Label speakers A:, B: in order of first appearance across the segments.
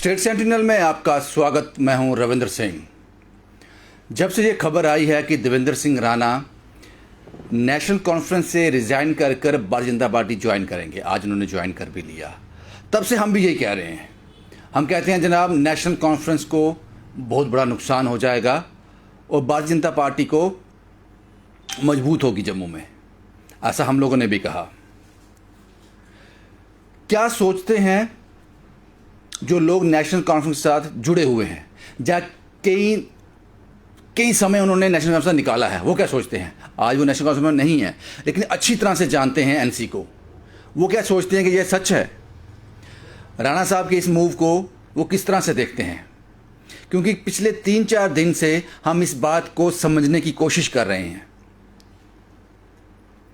A: State sentinel में आपका स्वागत। मैं हूं रविंद्र सिंह। जब से ये खबर आई है कि देवेंद्र सिंह राणा नेशनल कॉन्फ्रेंस से रिजाइन कर भारतीय जनता पार्टी ज्वाइन करेंगे, आज उन्होंने ज्वाइन कर भी लिया, तब से हम भी यही कह रहे हैं। हम कहते हैं जनाब, नेशनल कॉन्फ्रेंस को बहुत बड़ा नुकसान हो जाएगा और भारतीय जनता पार्टी को मजबूत होगी जम्मू में, ऐसा हम लोगों ने भी कहा। क्या सोचते हैं जो लोग नेशनल कॉन्फ्रेंस के साथ जुड़े हुए हैं, जहाँ कई समय उन्होंने नेशनल कॉन्फ्रेंस निकाला है, वो क्या सोचते हैं? आज वो नेशनल कॉन्फ्रेंस में नहीं है, लेकिन अच्छी तरह से जानते हैं एनसी को। वो क्या सोचते हैं कि ये सच है? राणा साहब के इस मूव को वो किस तरह से देखते हैं? क्योंकि पिछले 3-4 दिन से हम इस बात को समझने की कोशिश कर रहे हैं,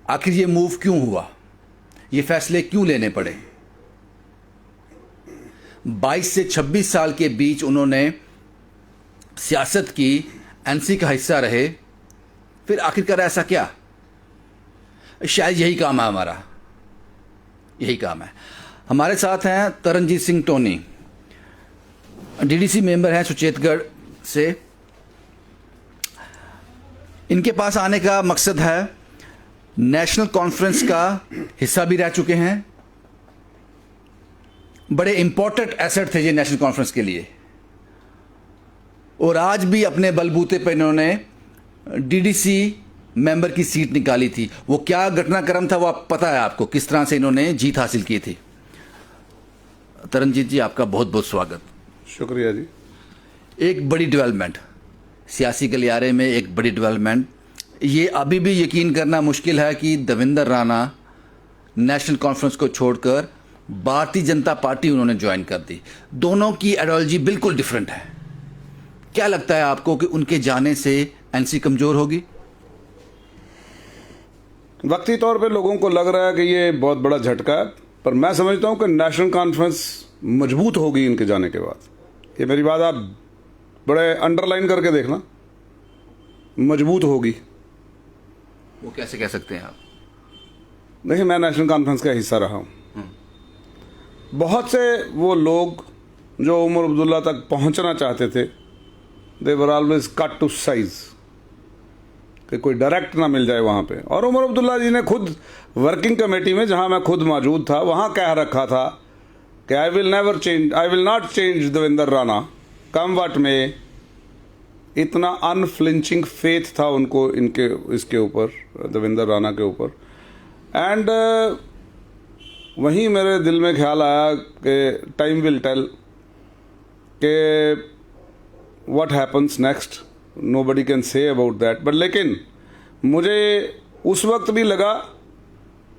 A: आखिर ये मूव क्यों हुआ, ये फैसले क्यों लेने पड़े। 22 से 26 साल के बीच उन्होंने सियासत की, एनसी का हिस्सा रहे, फिर आखिरकार ऐसा क्या? शायद यही काम है हमारा, यही काम है। हमारे साथ हैं Taranjeet Singh Tony, DDC member हैं सुचेतगढ़ से। इनके पास आने का मकसद है, नेशनल कॉन्फ्रेंस का हिस्सा भी रह चुके हैं, बड़े इंपॉर्टेंट एसेट थे ये नेशनल कॉन्फ्रेंस के लिए, और आज भी अपने बलबूते पर इन्होंने डीडीसी मेंबर की सीट निकाली थी। वो क्या घटनाक्रम था वो आप पता है आपको, किस तरह से इन्होंने जीत हासिल की थी। तरनजीत जी, आपका बहुत बहुत स्वागत।
B: शुक्रिया जी।
A: एक बड़ी डेवलपमेंट सियासी गलियारे में, एक बड़ी डेवलपमेंट, ये अभी भी यकीन करना मुश्किल है कि देवेंद्र राणा नेशनल कॉन्फ्रेंस को छोड़कर भारतीय जनता पार्टी उन्होंने ज्वाइन कर दी। दोनों की आइडियोलॉजी बिल्कुल डिफरेंट है। क्या लगता है आपको कि उनके जाने से एनसी कमजोर होगी?
B: वक्ती तौर पे लोगों को लग रहा है कि ये बहुत बड़ा झटका है, पर मैं समझता हूं कि नेशनल कॉन्फ्रेंस मजबूत होगी इनके जाने के बाद। ये मेरी बात आप बड़े अंडरलाइन करके देखना, मजबूत होगी।
A: वो कैसे कह सकते हैं आप?
B: देखिए, मैं नेशनल कॉन्फ्रेंस का हिस्सा रहा हूं। बहुत से वो लोग जो उमर अब्दुल्ला तक पहुंचना चाहते थे, they were always cut to size, कि कोई डायरेक्ट ना मिल जाए वहाँ पे। और उमर अब्दुल्ला जी ने खुद वर्किंग कमेटी में, जहाँ मैं खुद मौजूद था, वहाँ कह रखा था कि I will not change Devendra Rana come what may. इतना अनफ्लिंचिंग फेथ था उनको इसके ऊपर, देवेंद्र राणा के ऊपर। एंड वहीं मेरे दिल में ख्याल आया कि टाइम विल टेल कि what happens next, nobody can say about that. But लेकिन मुझे उस वक्त भी लगा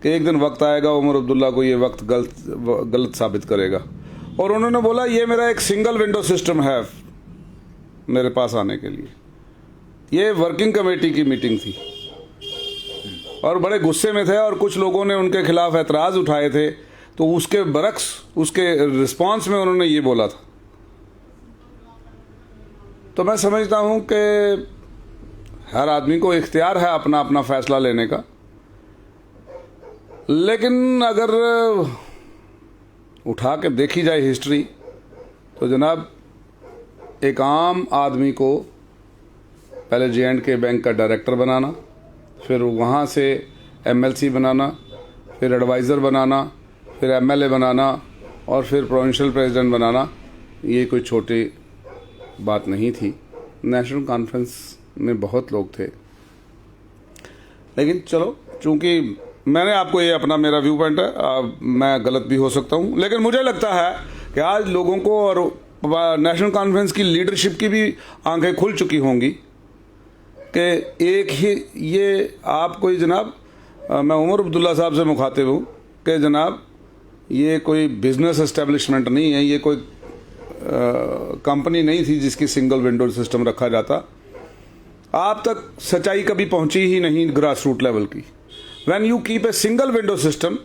B: कि एक दिन वक्त आएगा, उमर अब्दुल्ला को ये वक्त गलत साबित करेगा। और उन्होंने बोला, ये मेरा एक सिंगल विंडो सिस्टम है मेरे पास आने के लिए। ये वर्किंग कमेटी की मीटिंग थी और बड़े गुस्से में थे, और कुछ लोगों ने उनके खिलाफ एतराज़ उठाए थे, तो उसके बरक्स, उसके रिस्पांस में उन्होंने ये बोला था। तो मैं समझता हूं कि हर आदमी को इख्तियार है अपना अपना फैसला लेने का, लेकिन अगर उठा के देखी जाए हिस्ट्री, तो जनाब एक आम आदमी को पहले J&K बैंक का डायरेक्टर बनाना, फिर वहाँ से MLC बनाना, फिर एडवाइज़र बनाना, फिर MLA बनाना, और फिर प्रोविंशियल प्रेसिडेंट बनाना, ये कोई छोटी बात नहीं थी। नेशनल कॉन्फ्रेंस में बहुत लोग थे, लेकिन चलो, चूंकि मैंने आपको ये अपना, मेरा व्यू पॉइंट है, मैं गलत भी हो सकता हूँ, लेकिन मुझे लगता है कि आज लोगों को और नेशनल कॉन्फ्रेंस की लीडरशिप की भी आंखें खुल चुकी होंगी कि एक ही ये आप कोई जनाब, मैं उमर अब्दुल्ला साहब से मुखातिब हूँ कि जनाब ये कोई बिजनेस एस्टेब्लिशमेंट नहीं है, ये कोई कंपनी नहीं थी जिसकी सिंगल विंडो सिस्टम रखा जाता। आप तक सच्चाई कभी पहुंची ही नहीं ग्रास रूट लेवल की। When you keep a single window system,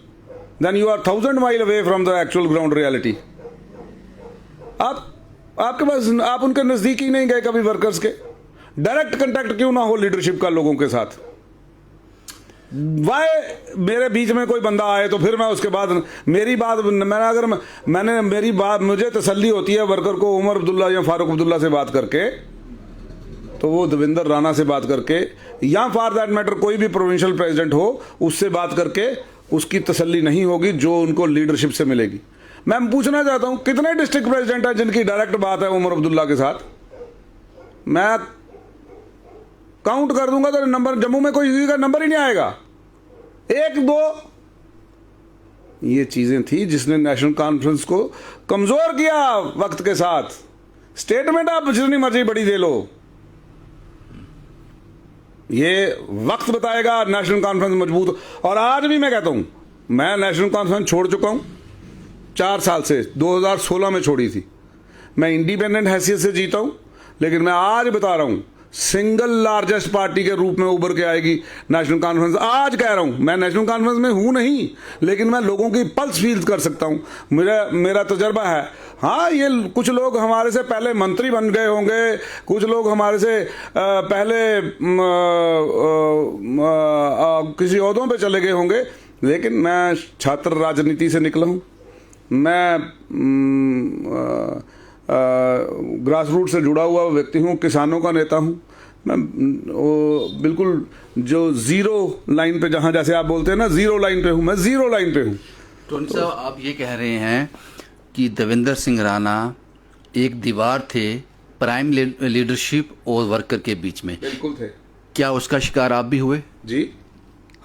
B: then you are 1000 mile away from the actual ground reality. आपके पास, आप उनके नजदीक ही नहीं गए कभी वर्कर्स के। डायरेक्ट कांटेक्ट क्यों ना हो लीडरशिप का लोगों के साथ। वाय मेरे बीच में कोई बंदा आए तो फिर मैं उसके बाद मेरी बात मेरी बात मुझे तसल्ली होती है वर्कर को उमर अब्दुल्ला या फारूक अब्दुल्ला से बात करके, तो वो देवेंद्र राणा से बात करके, या फॉर दैट मैटर कोई भी प्रोविंशियल प्रेसिडेंट हो उससे बात करके उसकी तसल्ली नहीं होगी जो उनको लीडरशिप से मिलेगी। मैं पूछना चाहता हूं कितने डिस्ट्रिक्ट प्रेसिडेंट हैं जिनकी डायरेक्ट बात है उमर अब्दुल्ला के साथ? मैं काउंट कर दूंगा तो नंबर, जम्मू में कोई का नंबर ही नहीं आएगा, एक दो। ये चीजें थी जिसने नेशनल कॉन्फ्रेंस को कमजोर किया वक्त के साथ। स्टेटमेंट आप जितनी मर्जी बड़ी दे लो, ये वक्त बताएगा नेशनल कॉन्फ्रेंस मजबूत। और आज भी मैं कहता हूं, मैं नेशनल कॉन्फ्रेंस छोड़ चुका हूं 4 साल से, 2016 में छोड़ी थी। मैं इंडिपेंडेंट हैसियत से जीता हूं, लेकिन मैं आज बता रहा हूं सिंगल लार्जेस्ट पार्टी के रूप में उभर के आएगी नेशनल कॉन्फ्रेंस। आज कह रहा हूं, मैं नेशनल कॉन्फ्रेंस में हूं नहीं, लेकिन मैं लोगों की पल्स फील कर सकता हूं। मेरा तजर्बा है। हाँ, ये कुछ लोग हमारे से पहले मंत्री बन गए होंगे, कुछ लोग हमारे से पहले किसी ओहदों पे चले गए होंगे, लेकिन मैं छात्र राजनीति से निकला हूं। मैं ग्रास रूट से जुड़ा हुआ व्यक्ति हूँ, किसानों का नेता हूँ मैं। बिल्कुल जो जीरो लाइन पे, जहाँ जैसे आप बोलते हैं ना जीरो लाइन पे हूँ, मैं जीरो लाइन पे हूँ।
A: टोनी साहब, आप ये कह रहे हैं कि देवेंद्र सिंह राणा एक दीवार थे प्राइम लीडरशिप और वर्कर के बीच में।
B: बिल्कुल थे।
A: क्या उसका शिकार आप भी हुए?
B: जी,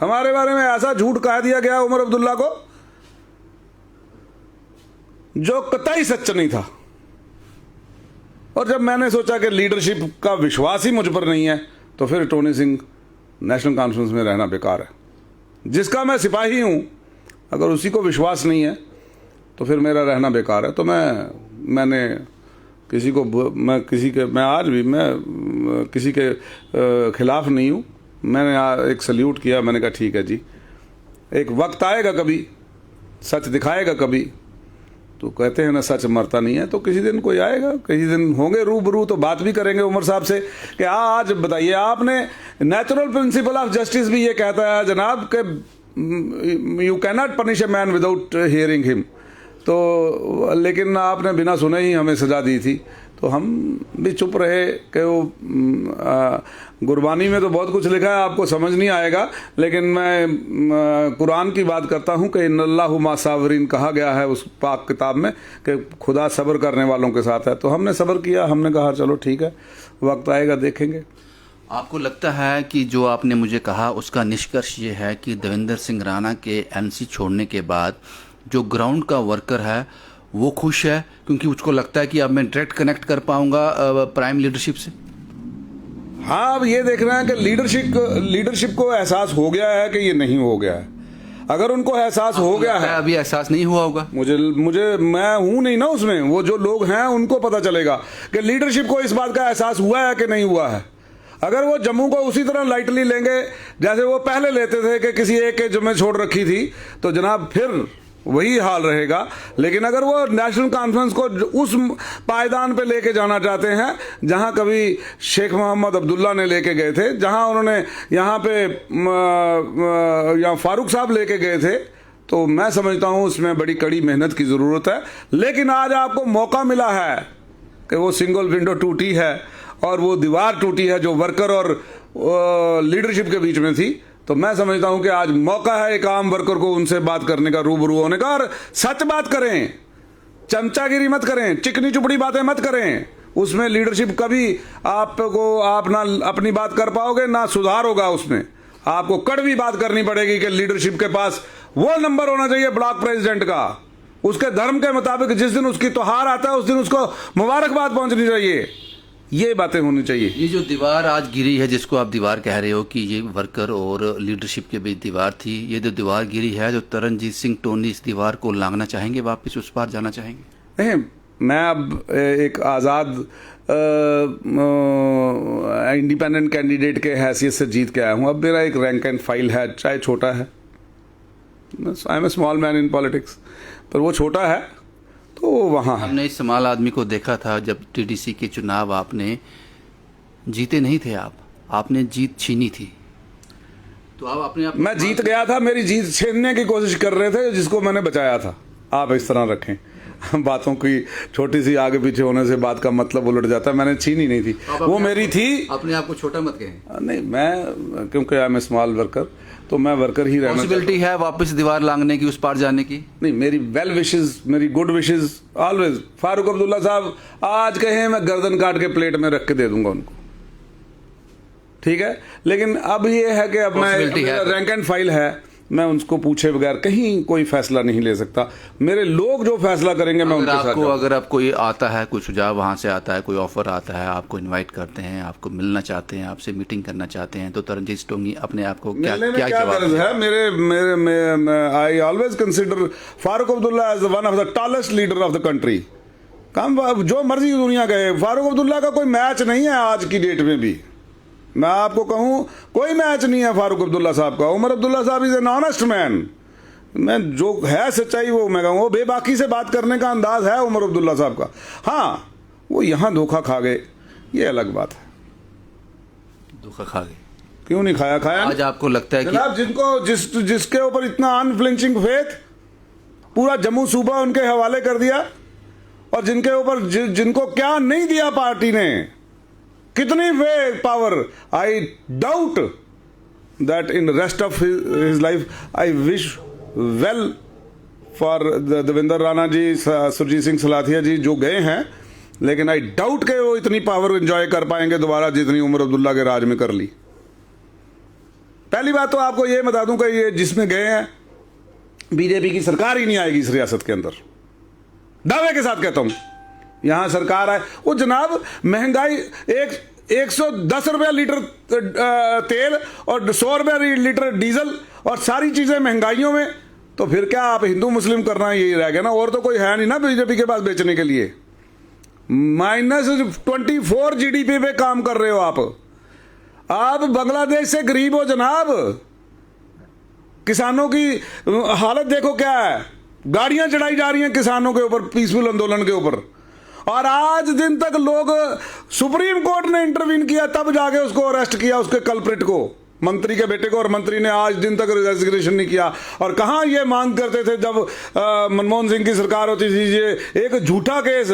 B: हमारे बारे में ऐसा झूठ कह दिया गया उमर अब्दुल्ला को जो कतई सच नहीं था। और जब मैंने सोचा कि लीडरशिप का विश्वास ही मुझ पर नहीं है, तो फिर टोनी सिंह नेशनल कॉन्फ्रेंस में रहना बेकार है। जिसका मैं सिपाही हूं, अगर उसी को विश्वास नहीं है तो फिर मेरा रहना बेकार है। तो मैंने किसी को, मैं आज भी मैं किसी के खिलाफ नहीं हूं। मैंने एक सल्यूट किया, मैंने कहा ठीक है जी, एक वक्त आएगा कभी सच दिखाएगा कभी। तो कहते हैं ना सच मरता नहीं है, तो किसी दिन कोई आएगा, किसी दिन होंगे रूबरू, तो बात भी करेंगे उमर साहब से कि आज बताइए, आपने नेचुरल प्रिंसिपल ऑफ जस्टिस भी ये कहता है जनाब कि you can not punish a man without hearing him. तो लेकिन आपने बिना सुने ही हमें सजा दी थी, तो हम भी चुप रहे कि वो गुरबानी में तो बहुत कुछ लिखा है, आपको समझ नहीं आएगा, लेकिन मैं कुरान की बात करता हूँ कि इन्नल्लाहु मा साबरीन कहा गया है उस पाक किताब में कि खुदा सब्र करने वालों के साथ है। तो हमने सब्र किया, हमने कहा चलो ठीक है, वक्त आएगा देखेंगे।
A: आपको लगता है कि जो आपने मुझे कहा उसका निष्कर्ष ये है कि देवेंद्र सिंह राणा के एमसी छोड़ने के बाद जो ग्राउंड का वर्कर है वो खुश है, क्योंकि उसको लगता है कि अब मैं डायरेक्ट कनेक्ट कर पाऊंगा प्राइम लीडरशिप से?
B: हाँ, अब ये देख रहे हैं कि लीडरशिप को एहसास हो गया है कि ये नहीं हो गया है। अगर उनको एहसास हो गया है,
A: अभी एहसास नहीं हुआ होगा।
B: मुझे मैं हूं नहीं ना उसमें, वो जो लोग हैं उनको पता चलेगा कि लीडरशिप को इस बात का एहसास हुआ है कि नहीं हुआ है। अगर वो जम्मू को उसी तरह लाइटली लेंगे जैसे वो पहले लेते थे कि किसी एक के जिम्मे छोड़ रखी थी, तो जनाब फिर वही हाल रहेगा। लेकिन अगर वो नेशनल कॉन्फ्रेंस को उस पायदान पे लेके जाना चाहते हैं जहां कभी शेख मोहम्मद अब्दुल्ला ने लेके गए थे, जहां उन्होंने यहाँ पे या फारूक साहब लेके गए थे, तो मैं समझता हूं उसमें बड़ी कड़ी मेहनत की ज़रूरत है। लेकिन आज आपको मौका मिला है कि वो सिंगल विंडो टूटी है और वो दीवार टूटी है जो वर्कर और लीडरशिप के बीच में थी। तो मैं समझता हूं कि आज मौका है एक आम वर्कर को उनसे बात करने का, रूबरू होने का, और सच बात करें, चमचागिरी मत करें, चिकनी चुपड़ी बातें मत करें। उसमें लीडरशिप कभी आप ना अपनी बात कर पाओगे ना सुधार होगा। उसमें आपको कड़वी बात करनी पड़ेगी कि लीडरशिप के पास वो नंबर होना चाहिए ब्लॉक प्रेसिडेंट का, उसके धर्म के मुताबिक जिस दिन उसकी त्योहार आता है उस दिन उसको मुबारकबाद पहुंचनी चाहिए। ये बातें होनी चाहिए।
A: ये जो दीवार आज गिरी है, जिसको आप दीवार कह रहे हो कि ये वर्कर और लीडरशिप के बीच दीवार थी, ये जो दीवार गिरी है, जो तरनजीत सिंह टोनी इस दीवार को लांघना चाहेंगे, वापस उस पार जाना चाहेंगे?
B: नहीं, मैं अब एक आज़ाद इंडिपेंडेंट कैंडिडेट के हैसियत से जीत के आया हूँ। अब मेरा एक रैंक एंड फाइल है, चाहे छोटा है, I am a small man in politics, पर वो छोटा है तो वहाँ है।
A: हमने इस स्मॉल आदमी को देखा था जब टीडीसी के चुनाव आपने जीते नहीं थे, आपने जीत छीनी थी। तो आप अपने आप
B: मैं जीत गया था, मेरी जीत छीनने की कोशिश कर रहे थे जिसको मैंने बचाया था। आप इस तरह रखें बातों की छोटी सी आगे पीछे होने से बात का मतलब उलट जाता है। मैंने छीनी नहीं थी, वो मेरी थी।
A: अपने आप को छोटा मत कहें।
B: नहीं, मैं क्योंकि I am a small worker, तो मैं वर्कर ही रहना।
A: पॉसिबिलिटी है वापस दीवार लांघने की, उस पार जाने की?
B: नहीं, मेरी वेल विशेस, मेरी good wishes always. Farooq Abdullah साहब आज कहें मैं गर्दन काट के प्लेट में रख के दे दूंगा उनको, ठीक है। लेकिन अब ये है कि अब मैं रैंक एंड फाइल है, मैं उनको पूछे बगैर कहीं कोई फैसला नहीं ले सकता। मेरे लोग जो फैसला करेंगे मैं उनके साथ।
A: अगर आप कोई आता है, कोई सुझाव वहां से आता है, कोई ऑफर आता है, आपको इनवाइट करते हैं, आपको मिलना चाहते हैं, आपसे मीटिंग करना चाहते हैं, तो तरनजीत स्टोंगी अपने आप को क्या
B: जवाब है? मेरे I always consider Farooq Abdullah as one of the tallest leader of the country. काम जो मर्जी दुनिया कहे, फारूक अब्दुल्ला का कोई मैच नहीं है आज की डेट में भी। मैं आपको कहूं कोई मैच नहीं है फारूक अब्दुल्ला साहब का। उमर अब्दुल्ला साहब इज एन ऑनेस्ट मैन। मैं जो है सच्चाई वो मैं कहूँ, वो बेबाकी से बात करने का अंदाज है उमर अब्दुल्ला साहब का। हाँ, वो यहां धोखा खा गए, ये अलग बात है।
A: धोखा खा गए
B: क्यों नहीं खाया? खाया
A: आज आपको लगता है
B: जनाब, जिनको जिसके ऊपर इतना अनफ्लिंचिंग फेथ, पूरा जम्मू सूबा उनके हवाले कर दिया, और जिनके ऊपर जिनको क्या नहीं दिया पार्टी ने, कितनी वे power. I doubt that in rest of his life I wish well for Devendra Rana ji, Surjit Singh Slathia ji जो गए हैं, लेकिन आई डाउट के वो इतनी पावर एंजॉय कर पाएंगे दोबारा जितनी उमर अब्दुल्ला के राज में कर ली। पहली बात तो आपको ये बता दूं कि ये जिसमें गए हैं, बीजेपी की सरकार ही नहीं आएगी इस रियासत के अंदर, दावे के साथ कहता हूं। यहां सरकार आए, वो जनाब महंगाई 110 रुपया लीटर तेल और 100 रुपया लीटर डीजल और सारी चीजें महंगाइयों में, तो फिर क्या आप हिंदू मुस्लिम करना यही रह गया ना, और तो कोई है नहीं ना बीजेपी के पास बेचने के लिए। -24 जीडीपी पे काम कर रहे हो आप बांग्लादेश से गरीब हो जनाब। किसानों की हालत देखो क्या है, गाड़ियां चढ़ाई जा रही हैं किसानों के ऊपर, पीसफुल आंदोलन के ऊपर, और आज दिन तक लोग, सुप्रीम कोर्ट ने इंटरवीन किया तब जाके उसको अरेस्ट किया, उसके कल्प्रिट को, मंत्री के बेटे को, और मंत्री ने आज दिन तक रेजिग्नेशन नहीं किया। और कहां ये मांग करते थे जब मनमोहन सिंह की सरकार होती थी, ये एक झूठा केस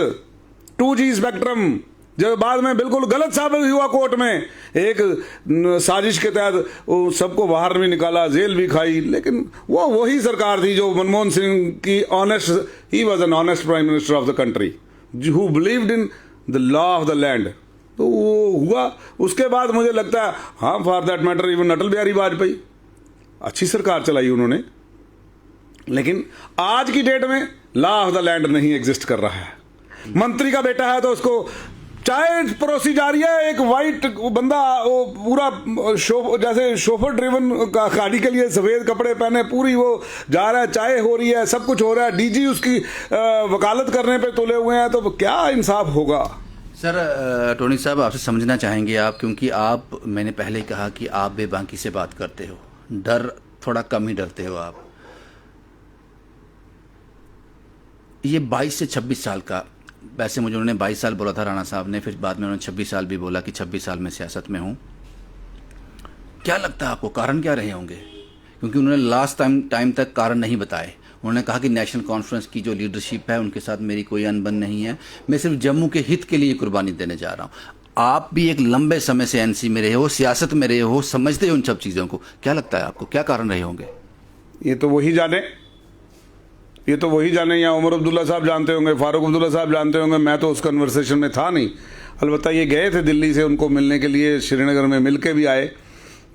B: 2G स्पेक्ट्रम जो बाद में बिल्कुल गलत साबित हुआ कोर्ट में, एक साजिश के तहत सबको बाहर भी निकाला, जेल भी खाई, लेकिन वो वही सरकार थी जो मनमोहन सिंह की honest, he was an honest prime minister of the country who believed in the law of the land. तो वो हुआ। उसके बाद मुझे लगता है, हाँ, for that matter even Atal Bihari Vajpayee, अच्छी सरकार चलाई उन्होंने, लेकिन आज की डेट में लॉ ऑफ द लैंड नहीं एग्जिस्ट कर रहा है। मंत्री का बेटा है तो उसको चाय परोसी जा रही है, एक वाइट बंदा, वो पूरा जैसे शोफर ड्रिवन गाड़ी के लिए सफेद कपड़े पहने, पूरी वो जा रहा है, चाय हो रही है, सब कुछ हो रहा है, डीजी उसकी वकालत करने पे तुले हुए हैं, तो क्या इंसाफ होगा?
A: सर, टोनी साहब आपसे समझना चाहेंगे आप, क्योंकि आप, मैंने पहले ही कहा कि आप बेबाकी से बात करते हो, डर थोड़ा कम ही डरते हो आप। ये 22 से 26 साल का, वैसे मुझे उन्होंने 22 साल बोला था राणा साहब ने, फिर बाद में उन्होंने 26 साल भी बोला कि 26 साल में सियासत में हूं। क्या लगता है आपको कारण क्या रहे होंगे? क्योंकि उन्होंने लास्ट टाइम तक कारण नहीं बताए। उन्होंने कहा कि नेशनल कॉन्फ्रेंस की जो लीडरशिप है उनके साथ मेरी कोई अनबन नहीं है, मैं सिर्फ जम्मू के हित के लिए कुर्बानी देने जा रहा हूं। आप भी एक लंबे समय से एनसी में रहे हो, सियासत में रहे हो, समझते हो उन सब चीज़ों को। क्या लगता है आपको क्या कारण रहे होंगे?
B: ये तो वही जाने, या उमर अब्दुल्ला साहब जानते होंगे, फारूक अब्दुल्ला साहब जानते होंगे, मैं तो उस कन्वर्सेशन में था नहीं। अलबत्ता ये गए थे दिल्ली से उनको मिलने के लिए, श्रीनगर में मिल के भी आए,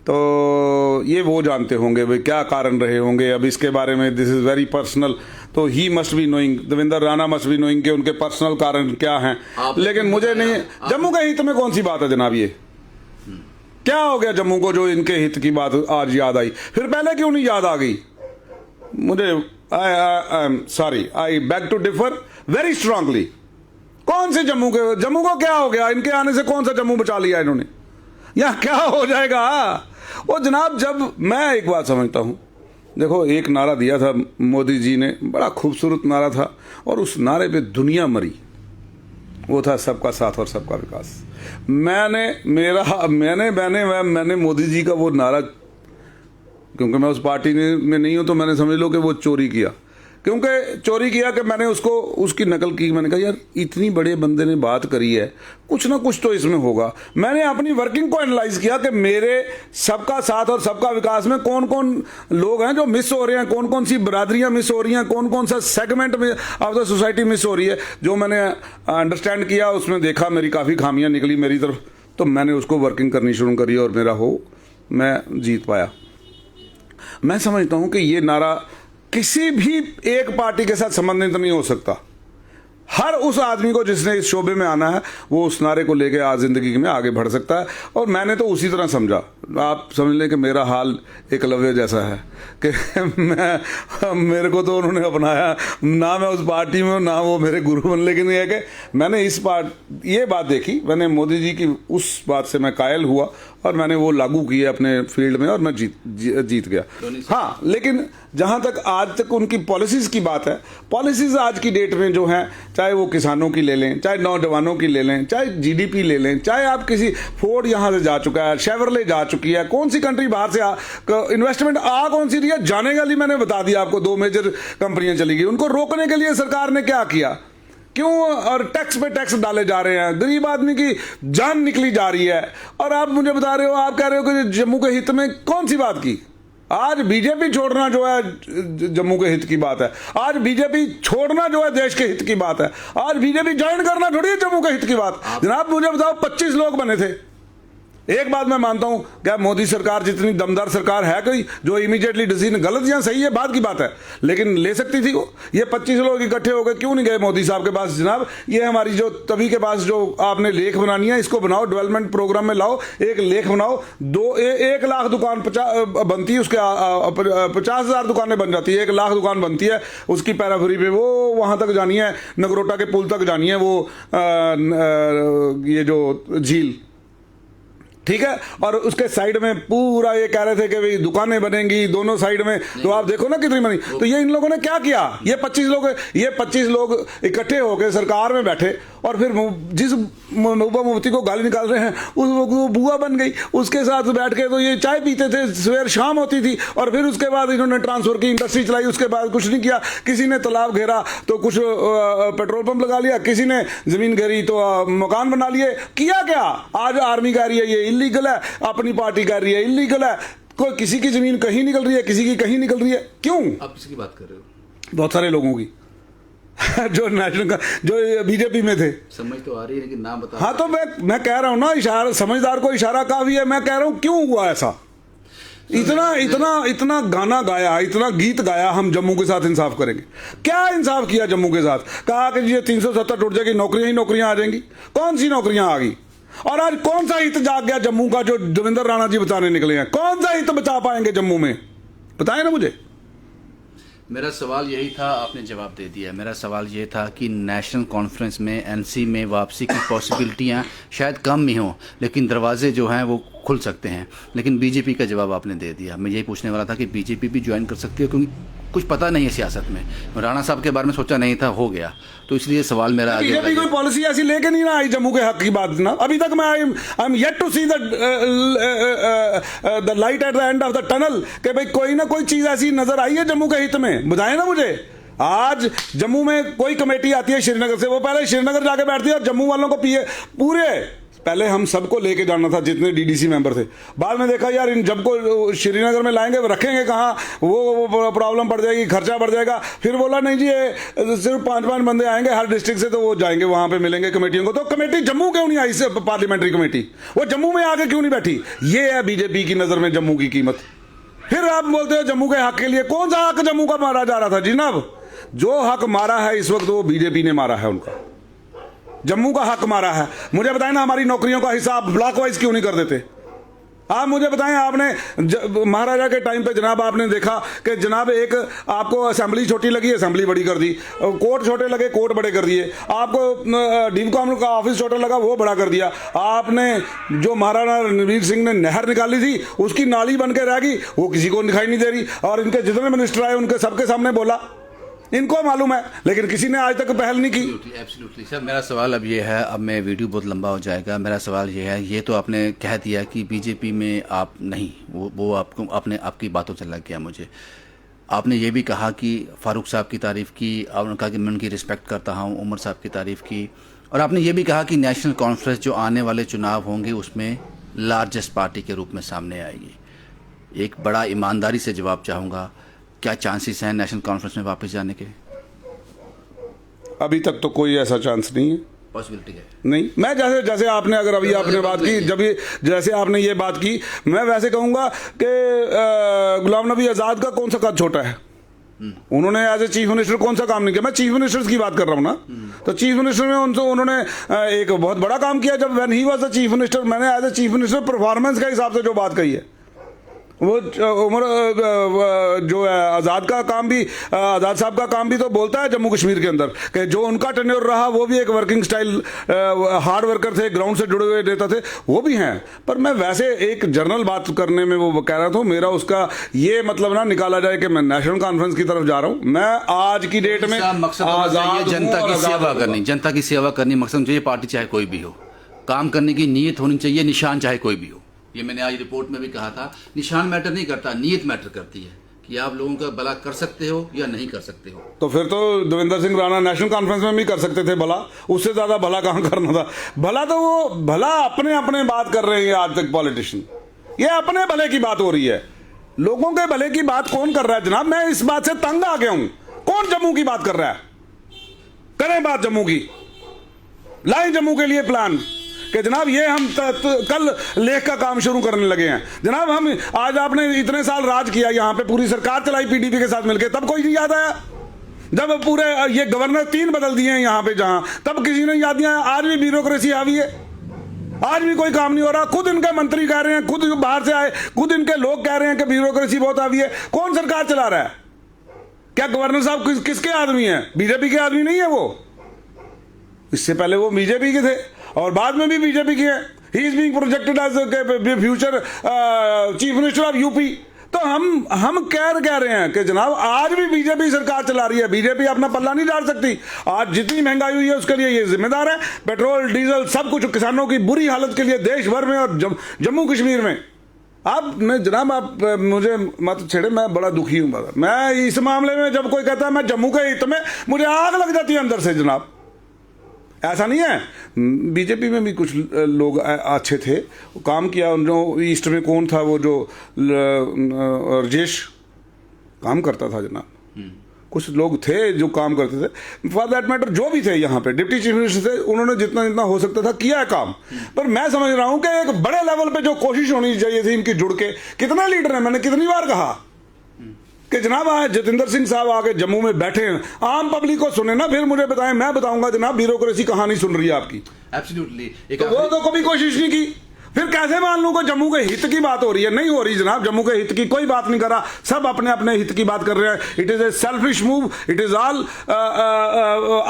B: तो ये वो जानते होंगे भाई क्या कारण रहे होंगे। अब इसके बारे में दिस इज़ वेरी पर्सनल, तो he must be knowing, Devendra Rana must be knowing कि उनके पर्सनल कारण क्या हैं, लेकिन मुझे नहीं। जम्मू के हित में कौन सी बात है जनाब? ये क्या हो गया जम्मू को जो इनके हित की बात आज याद आई? फिर पहले क्यों नहीं याद आ गई? मुझे sorry, I beg to differ very strongly. कौन से जम्मू को क्या हो गया? इनके आने से कौन सा जम्मू बचा लिया इन्होंने? या क्या हो जाएगा? वो जनाब, जब मैं एक बात समझता हूं, देखो एक नारा दिया था मोदी जी ने, बड़ा खूबसूरत नारा था, और उस नारे पे दुनिया मरी। वो था सबका साथ और सबका विकास। मैंने मोदी जी का वो नारा क्योंकि मैं उस पार्टी में नहीं हूं, तो मैंने समझ लो कि वो चोरी किया, क्योंकि चोरी किया कि मैंने उसकी नकल की। मैंने कहा यार इतनी बड़े बंदे ने बात करी है, कुछ ना कुछ तो इसमें होगा। मैंने अपनी वर्किंग को एनालाइज किया कि मेरे सबका साथ और सबका विकास में कौन कौन लोग हैं जो मिस हो रहे हैं, कौन कौन सी बरादरियां मिस हो रही हैं, कौन कौन सा सेगमेंट में ऑफ द सोसाइटी मिस हो रही है। जो मैंने अंडरस्टैंड किया, उसमें देखा मेरी काफ़ी खामियां निकली मेरी तरफ, तो मैंने उसको वर्किंग करनी शुरू करी और मैं जीत पाया। मैं समझता हूं कि ये नारा किसी भी एक पार्टी के साथ संबंधित नहीं हो सकता। हर उस आदमी को जिसने इस शोबे में आना है वो उस नारे को लेके आज जिंदगी में आगे बढ़ सकता है। और मैंने तो उसी तरह समझा। आप समझ लें कि मेरा हाल एकलव्य जैसा है कि मेरे को तो उन्होंने अपनाया, ना मैं उस पार्टी में हूँ ना वो मेरे गुरु बन, लेकिन ये है कि मैंने ये बात देखी, मैंने मोदी जी की उस बात से मैं कायल हुआ और मैंने वो लागू किए अपने फील्ड में और मैं जीत गया। हाँ, लेकिन जहाँ तक आज तक उनकी पॉलिसीज़ की बात है, पॉलिसीज़ आज की डेट में जो हैं, चाहे वो किसानों की ले लें, चाहे नौजवानों की ले लें, चाहे जीडीपी ले लें, चाहे आप किसी फोर्ड यहाँ से जा चुका है, शेवरले जा चुकी है, कौन सी कंट्री बाहर से इन्वेस्टमेंट कौन सी रही है, जाने वाली मैंने बता दिया आपको, 2 मेजर कंपनियां चली गई। उनको रोकने के लिए सरकार ने क्या किया, क्यों? और टैक्स पे टैक्स डाले जा रहे हैं, गरीब आदमी की जान निकली जा रही है। और आप मुझे बता रहे हो, आप कह रहे हो कि जम्मू के हित में कौन सी बात की? आज बीजेपी छोड़ना जो है जम्मू के हित की बात है, आज बीजेपी छोड़ना जो है देश के हित की बात है, आज बीजेपी ज्वाइन करना थोड़ी है जम्मू के हित की बात। जनाब मुझे बताओ, 25 लोग बने थे। एक बात मैं मानता हूं, क्या मोदी सरकार जितनी दमदार सरकार है कोई जो इमीडिएटली डिसीजन, गलत या सही है बात की बात है, लेकिन ले सकती थी वो। ये 25 लोग इकट्ठे हो गए, क्यों नहीं गए मोदी साहब के पास? जनाब ये हमारी जो तभी के पास जो आपने लेख बनानी है, इसको बनाओ, डेवलपमेंट प्रोग्राम में लाओ, एक लेख बनाओ। 1 लाख दुकान बनती है, उसके 50,000 दुकानें बन जाती है, 1 लाख दुकान बनती है, उसकी पैराफरी पे वो वहां तक जानी है, नगरोटा के पुल तक जानी है, वो ये जो झील, ठीक है। और उसके साइड में पूरा ये कह रहे थे कि भाई दुकानें बनेंगी दोनों साइड में, तो आप देखो ना कितनी बनी। तो ये इन लोगों ने क्या किया, ये 25 लोग इकट्ठे होकर सरकार में बैठे और फिर जिस महबूबा मुफ्ती को गाली निकाल रहे हैं वो बुआ बन गई, उसके साथ बैठ के तो ये चाय पीते थे, सवेर शाम होती थी। और फिर उसके बाद इन्होंने ट्रांसफर की इंडस्ट्री चलाई, उसके बाद कुछ नहीं किया। किसी ने तालाब घेरा तो कुछ पेट्रोल पंप लगा लिया, किसी ने जमीन घेरी तो मकान बना लिए। किया क्या? आज आर्मी कह रही है ये इलीगल है, अपनी पार्टी कह रही है इलीगल है, कोई किसी की जमीन कहीं निकल रही है, किसी की कहीं निकल रही है। क्यों? आप किसकी बात कर रहे हो? बहुत सारे लोगों की जो नेशनल जो बीजेपी में थे। समझ तो आ रही है लेकिन नाम बता। हाँ, तो मैं कह रहा हूं ना, इशारा समझदार को इशारा काफी है। मैं कह रहा हूं क्यों हुआ ऐसा, इतना गाना गाया, इतना गीत गाया, हम जम्मू के साथ इंसाफ करेंगे। क्या इंसाफ किया जम्मू के साथ? कहा कि ये 370 टूट जाएगी, नौकरियां ही नौकरियां आ जाएंगी। कौन सी नौकरियां आ गई? और आज कौन सा हित जाग गया जम्मू का जो देवेंद्र राणा जी बताने निकले हैं? कौन सा हित बचा पाएंगे जम्मू में? बताएं ना मुझे।
A: मेरा सवाल यही था, आपने जवाब दे दिया। मेरा सवाल ये था कि नेशनल कॉन्फ्रेंस में एनसी में वापसी की पॉसिबिलिटियां शायद कम ही हों, लेकिन दरवाजे जो हैं वो खुल सकते हैं। लेकिन बीजेपी का जवाब आपने दे दिया। मैं यही पूछने वाला था कि बीजेपी भी ज्वाइन कर सकती है, क्योंकि कुछ पता नहीं है सियासत में। राणा साहब के बारे में सोचा नहीं था, हो गया, तो इसलिए सवाल मेरा आगे।
B: बीजेपी कोई पॉलिसी ऐसी लेके नहीं ना आई जम्मू के हक की बात ना। अभी तक मैं I am yet to see the light at the end of the tunnel कि भाई कोई ना कोई चीज ऐसी नजर आई है जम्मू के हित में। बताएं ना मुझे। आज जम्मू में कोई कमेटी आती है श्रीनगर से, वो पहले श्रीनगर जाके बैठती है और जम्मू वालों को पूरे पहले हम सबको लेके जाना था जितने डीडीसी मेंबर थे। बाद में देखा यार इन जब को श्रीनगर में लाएंगे रखेंगे कहाँ, वो प्रॉब्लम पड़ जाएगी, खर्चा बढ़ जाएगा। फिर बोला नहीं जी ये सिर्फ 5-5 बंदे आएंगे हर डिस्ट्रिक्ट से, तो वो जाएंगे वहां पे मिलेंगे कमेटियों को। तो कमेटी जम्मू क्यों नहीं आई? पार्लियामेंट्री कमेटी वो जम्मू में आके क्यों नहीं बैठी? ये है बीजेपी की नजर में जम्मू की कीमत। फिर आप बोलते हो जम्मू के हक के लिए। कौन सा हक जम्मू का मारा जा रहा था जनाब? जो हक मारा है इस वक्त वो बीजेपी ने मारा है, उनका जम्मू का हक मारा है। मुझे बताएं ना, हमारी नौकरियों का हिसाब ब्लॉक वाइज क्यों नहीं कर देते? आप मुझे बताएं, आपने महाराजा के टाइम पे जनाब आपने देखा कि जनाब एक आपको असेंबली छोटी लगी, असेंबली बड़ी कर दी, कोर्ट छोटे लगे, कोर्ट बड़े कर दिए, आपको डीवकॉम का ऑफिस छोटा लगा, वो बड़ा कर दिया। आपने जो महाराणा रणवीर सिंह ने नहर निकाली थी उसकी नाली बन के रह गई, वो किसी को दिखाई नहीं दे रही। और इनके जितने मिनिस्टर आए उनके सबके सामने बोला इनको मालूम है, लेकिन किसी ने आज तक पहल नहीं की।
A: एब्सोल्युटली सर, मेरा सवाल अब ये है, अब मैं वीडियो बहुत लंबा हो जाएगा, मेरा सवाल ये है, ये तो आपने कह दिया कि बीजेपी में आप नहीं, वो आपको आपने आपकी बातों से लग गया मुझे। आपने ये भी कहा कि फारूक साहब की तारीफ़ की, आपने कहा कि मैं उनकी रिस्पेक्ट करता हूँ, उमर साहब की तारीफ़ की, और आपने ये भी कहा कि नेशनल कॉन्फ्रेंस जो आने वाले चुनाव होंगे उसमें लार्जेस्ट पार्टी के रूप में सामने आएगी। एक बड़ा ईमानदारी से जवाब चाहूँगा, क्या चांसेस हैं नेशनल कॉन्फ्रेंस में वापस जाने के?
B: अभी तक तो कोई ऐसा चांस नहीं है,
A: पॉसिबिलिटी है
B: नहीं। मैं जैसे जैसे आपने अगर अभी आपने बात की, जब ये जैसे आपने ये बात की, मैं वैसे कहूंगा कि गुलाम नबी आज़ाद का कौन सा कद छोटा है? उन्होंने एज ए चीफ मिनिस्टर कौन सा काम नहीं किया? मैं चीफ मिनिस्टर्स की बात कर रहा हूँ ना, तो चीफ मिनिस्टर में उन्होंने एक बहुत बड़ा काम किया जब when he was the chief minister. मैंने as a chief minister performance के हिसाब से जो बात कही है, वो उमर जो है आज़ाद का काम भी, आज़ाद साहब का काम भी तो बोलता है जम्मू कश्मीर के अंदर कि जो उनका टेन्योर रहा वो भी एक वर्किंग स्टाइल, हार्ड वर्कर थे, ग्राउंड से जुड़े हुए नेता थे, वो भी हैं। पर मैं वैसे एक जनरल बात करने में वो कह रहा था, मेरा उसका ये मतलब ना निकाला जाए कि मैं नेशनल कॉन्फ्रेंस की तरफ जा रहा हूँ। मैं आज की डेट में
A: मकसद जनता की सेवा करनी, जनता की सेवा करनी मकसद चाहिए। पार्टी चाहे कोई भी हो, काम करने की नीयत होनी चाहिए, निशान चाहे कोई भी हो। ये मैंने आज रिपोर्ट में भी कहा था, निशान मैटर नहीं करता, नीयत मैटर करती है कि आप लोगों का भला कर सकते हो या नहीं कर सकते हो।
B: तो फिर तो देवेंद्र सिंह राणा नेशनल कॉन्फ्रेंस में भी कर सकते थे भला, उससे ज्यादा भला कहां करना था? भला तो वो भला अपने अपने बात कर रहे हैं आज तक पॉलिटिशियन, ये अपने भले की बात हो रही है। लोगों के भले की बात कौन कर रहा है जनाब? मैं इस बात से तंग आ गया हूं। कौन जम्मू की बात कर रहा है? करें बात जम्मू की, लाएं जम्मू के लिए प्लान कि जनाब ये हम कल लेख का काम शुरू करने लगे हैं। जनाब हम आज, आपने इतने साल राज किया, यहाँ पे पूरी सरकार चलाई पीडीपी के साथ मिलकर, तब कोई नहीं याद आया? जब पूरे ये गवर्नर 3 बदल दिए हैं यहाँ पे जहां, तब किसी ने याद नहीं आया? आज भी ब्यूरोक्रेसी हावी है, आज भी कोई काम नहीं हो रहा। खुद इनके मंत्री कह रहे हैं, खुद बाहर से आए, खुद इनके लोग कह रहे हैं कि ब्यूरोक्रेसी बहुत हावी है। कौन सरकार चला रहा है? क्या गवर्नर साहब किसके आदमी है? बीजेपी के आदमी नहीं है वो। इससे पहले वो बीजेपी के थे और बाद में भी बीजेपी के हैं। He is being projected as future chief minister of UP. तो हम कह रहे हैं कि जनाब आज भी बीजेपी सरकार चला रही है, बीजेपी अपना पल्ला नहीं डाल सकती। आज जितनी महंगाई हुई है उसके लिए ये जिम्मेदार है। पेट्रोल डीजल सब कुछ, किसानों की बुरी हालत के लिए देश भर में और जम्मू कश्मीर में। जनाब आप मुझे मत छेड़े, मैं बड़ा दुखी हूं। मैं इस मामले में जब कोई कहता है मैं जम्मू के हित में, मुझे आग लग जाती है अंदर से जनाब। ऐसा नहीं है, बीजेपी में भी कुछ लोग अच्छे थे, काम किया। जो ईस्ट में कौन था वो जो राजेश काम करता था जनाब, कुछ लोग थे जो काम करते थे। फॉर दैट मैटर जो भी थे यहाँ पे डिप्टी चीफ मिनिस्टर थे, उन्होंने जितना जितना हो सकता था किया है काम। पर मैं समझ रहा हूं कि एक बड़े लेवल पे जो कोशिश होनी चाहिए थी इनकी जुड़ के, कितने लीडर हैं, मैंने कितनी बार कहा कि जनाब आज जतिंदर सिंह साहब आके जम्मू में बैठे हैं, आम पब्लिक को सुने ना, फिर मुझे बताएं, मैं बताऊंगा जनाब ब्यूरोक्रेसी कहाँ नहीं सुन रही है आपकी।
A: एब्सोल्युटली।
B: तो वो तो कभी कोशिश नहीं की, फिर कैसे मान लूं कि जम्मू के हित की बात हो रही है? नहीं हो रही जनाब, जम्मू के हित की कोई बात नहीं कर रहा, सब अपने अपने हित की बात कर रहे हैं। It is a selfish move, it is all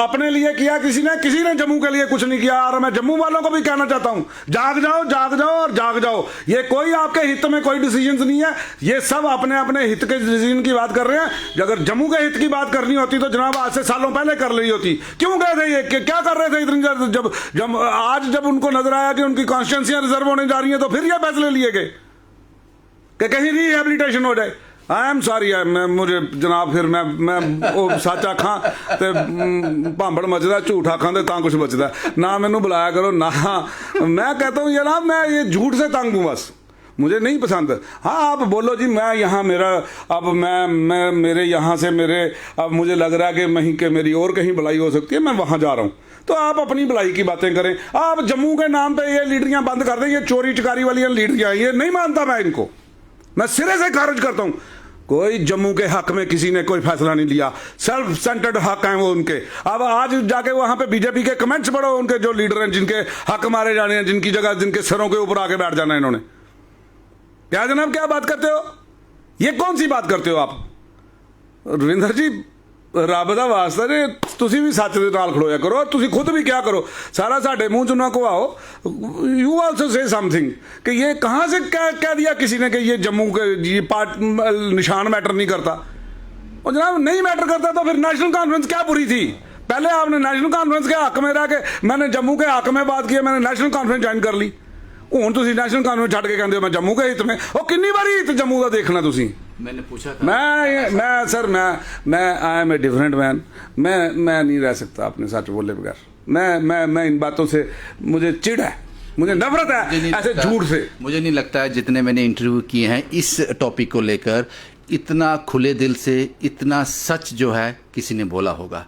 B: अपने लिए किया किसी ने जम्मू के लिए कुछ नहीं किया। और मैं जम्मू वालों को भी कहना चाहता हूं, जाग जाओ जाग जाओ और जाग जाओ। ये कोई आपके हित में कोई डिसीजन नहीं है, ये सब अपने अपने हित के डिसीजन की बात कर रहे हैं। अगर जम्मू के हित की बात करनी होती तो जनाब आज से सालों पहले कर ली होती। क्यों गए थे ये, क्या कर रहे थे इतनी जब आज जब उनको नजर आया कि उनकी कॉन्स्टिट्यूंसियां रिजर्व होने जा रही है, तो फिर ये फैसले लिए गए कि कहीं रिहेबिलिटेशन हो जाए। आई एम सॉरी, मुझे जनाब फिर मैं सच आखा तो भांबड़ मचदा, झूठ आखा तो तां कुछ बचदा ना। मैनू बुलाया करो ना, मैं कहता हूँ जनाब मैं ये झूठ से तंग हूँ, बस मुझे नहीं पसंद। हाँ आप बोलो जी, मैं यहाँ मेरा अब मैं मेरे यहाँ से मेरे अब मुझे लग रहा है कि वहीं के मेरी और कहीं भलाई हो सकती है, मैं वहाँ जा रहा हूँ, तो आप अपनी भलाई की बातें करें। आप जम्मू के नाम पे ये लीडरियां बंद कर दें, ये चोरी चकारी वाली लीडरियां, ये नहीं मानता मैं इनको, मैं सिरे से खारिज करता हूं। कोई जम्मू के हक में किसी ने कोई फैसला नहीं लिया, सेल्फ सेंटर्ड हक हैं वो उनके। अब आज जाके वहां पे बीजेपी के कमेंट्स पढ़ो, उनके जो लीडर हैं जिनके हक मारे जाने हैं, जिनकी जगह जिनके सरों के ऊपर आके बैठ जाना है इन्होंने। क्या जनाब क्या बात करते हो? ये कौन सी बात करते हो आप? रविंदर जी ਰੱਬ ਦਾ ਵਾਸਤਾ ਜੇ ਤੁਸੀਂ ਵੀ ਸੱਚ ਦੇ ਨਾਲ ਖੜੋਇਆ ਕਰੋ, ਤੁਸੀਂ खुद भी क्या करो, सारा साढ़े मुंह च ना घुआओ। यू ऑल्सो से समथिंग कि ये कहाँ से कह दिया किसी ने कि ये जम्मू के ये निशान मैटर नहीं करता। और जनाब नहीं मैटर करता तो फिर नेशनल कॉन्फ्रेंस क्या बुरी थी? पहले आपने नेशनल कॉन्फ्रेंस के हक में रह के, मैंने जम्मू के हक में बात की, मैंने नेशनल कॉन्फ्रेंस ज्वाइन कर ली। ਹੁਣ ਤੁਸੀਂ ਨੈਸ਼ਨਲ ਕਾਨਫਰੰਸ ਛੱਡ ਕੇ ਕਹਿੰਦੇ ਹੋ ਮੈਂ ਜੰਮੂ ਕੇ ਹਿੱਤ में। ਉਹ ਕਿੰਨੀ ਵਾਰੀ ਹਿੱਤ ਜੰਮੂ ਦਾ ਦੇਖਣਾ ਤੁਸੀਂ?
A: मैंने पूछा था।
B: मैं सर मैं I am a different man. मैं नहीं रह सकता अपने सच बोले बगैर। मैं इन बातों से मुझे चिढ़ है, मुझे नफरत है ऐसे झूठ से।
A: मुझे नहीं लगता है जितने मैंने इंटरव्यू किए हैं इस टॉपिक को लेकर इतना खुले दिल से, इतना सच जो है किसी ने बोला होगा,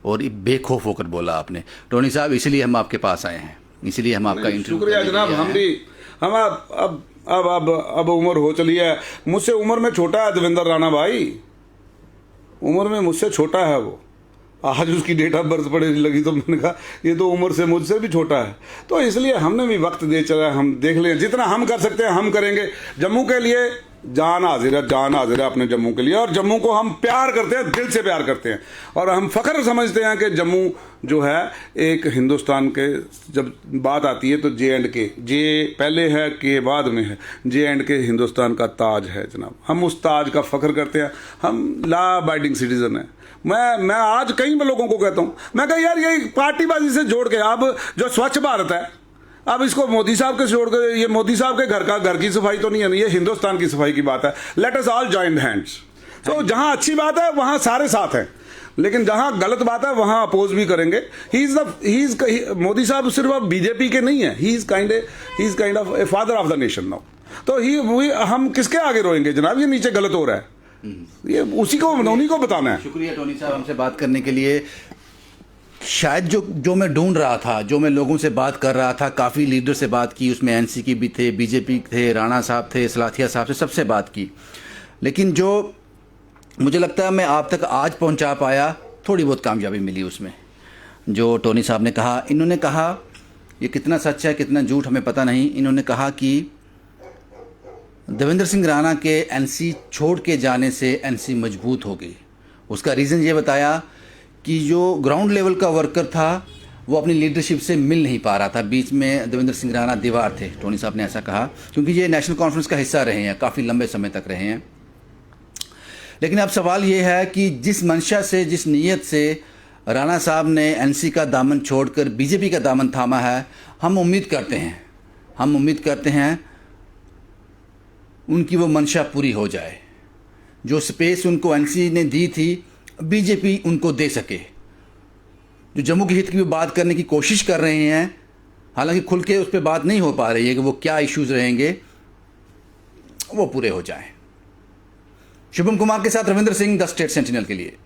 A: और बेखौफ होकर बोला आपने। टोनी साहब, इसलिए हम आपके पास आए हैं, इसलिए हम आपका इंटरव्यू।
B: शुक्रिया जनाब। हम अब उम्र हो चली है, मुझसे उम्र में छोटा है देवेंद्र राणा भाई, उम्र में मुझसे छोटा है वो। आज उसकी डेट ऑफ बर्थ पड़े लगी तो मैंने कहा ये तो उम्र से मुझसे भी छोटा है, तो इसलिए हमने भी वक्त दे चला। हम देख लें जितना हम कर सकते हैं हम करेंगे। जम्मू के लिए जान हाजिर है अपने जम्मू के लिए, और जम्मू को हम प्यार करते हैं, दिल से प्यार करते हैं, और हम फख्र समझते हैं कि जम्मू जो है एक हिंदुस्तान के, जब बात आती है तो जे पहले है, के बाद में है, जे हिंदुस्तान का ताज है जनाब। हम उस ताज का फख्र करते हैं, हम लॉ अबाइडिंग सिटीजन हैं। मैं आज कई लोगों को कहता हूँ, मैं कहा यार ये पार्टीबाजी से जोड़ के, अब जो स्वच्छ भारत है, अब इसको मोदी साहब के जोड़ कर, ये मोदी साहब के घर की सफाई तो नहीं है, ये हिंदुस्तान की सफाई की बात है। Let us all join hands. तो जहां अच्छी बात है वहां सारे साथ हैं, लेकिन जहां गलत बात है वहां अपोज भी करेंगे। मोदी साहब सिर्फ अब बीजेपी के नहीं है, he is kind of a father of the nation now. तो हम किसके आगे रोएंगे जनाब? ये नीचे गलत हो रहा है, ये उन्हीं को बताना है।
A: शुक्रिया टोनी साहब हमसे बात करने के लिए। शायद जो मैं ढूंढ रहा था, जो मैं लोगों से बात कर रहा था, काफ़ी लीडर से बात की, उसमें एनसी की भी थे, बीजेपी थे, राणा साहब थे, सलाथिया साहब से, सबसे बात की, लेकिन जो मुझे लगता है मैं आप तक आज पहुंचा पाया, थोड़ी बहुत कामयाबी मिली उसमें। जो टोनी साहब ने कहा, इन्होंने कहा, ये कितना सच है कितना झूठ हमें पता नहीं, इन्होंने कहा कि देवेंद्र सिंह राणा के एनसी छोड़ के जाने से एनसी मजबूत हो गई। उसका रीज़न ये बताया कि जो ग्राउंड लेवल का वर्कर था वो अपनी लीडरशिप से मिल नहीं पा रहा था, बीच में देवेंद्र सिंह राणा दीवार थे। टोनी साहब ने ऐसा कहा क्योंकि ये नेशनल कॉन्फ्रेंस का हिस्सा रहे हैं, काफ़ी लंबे समय तक रहे हैं। लेकिन अब सवाल ये है कि जिस मंशा से, जिस नीयत से राणा साहब ने एनसी का दामन छोड़कर बीजेपी का दामन थामा है, हम उम्मीद करते हैं उनकी वो मंशा पूरी हो जाए। जो स्पेस उनको एनसी ने दी थी, बीजेपी उनको दे सके। जो जम्मू के हित की भी बात करने की कोशिश कर रहे हैं, हालांकि खुल के उस पर बात नहीं हो पा रही है कि वो क्या इश्यूज रहेंगे, वो पूरे हो जाएं। शुभम कुमार के साथ Ravindra Singh, the state sentinel के लिए।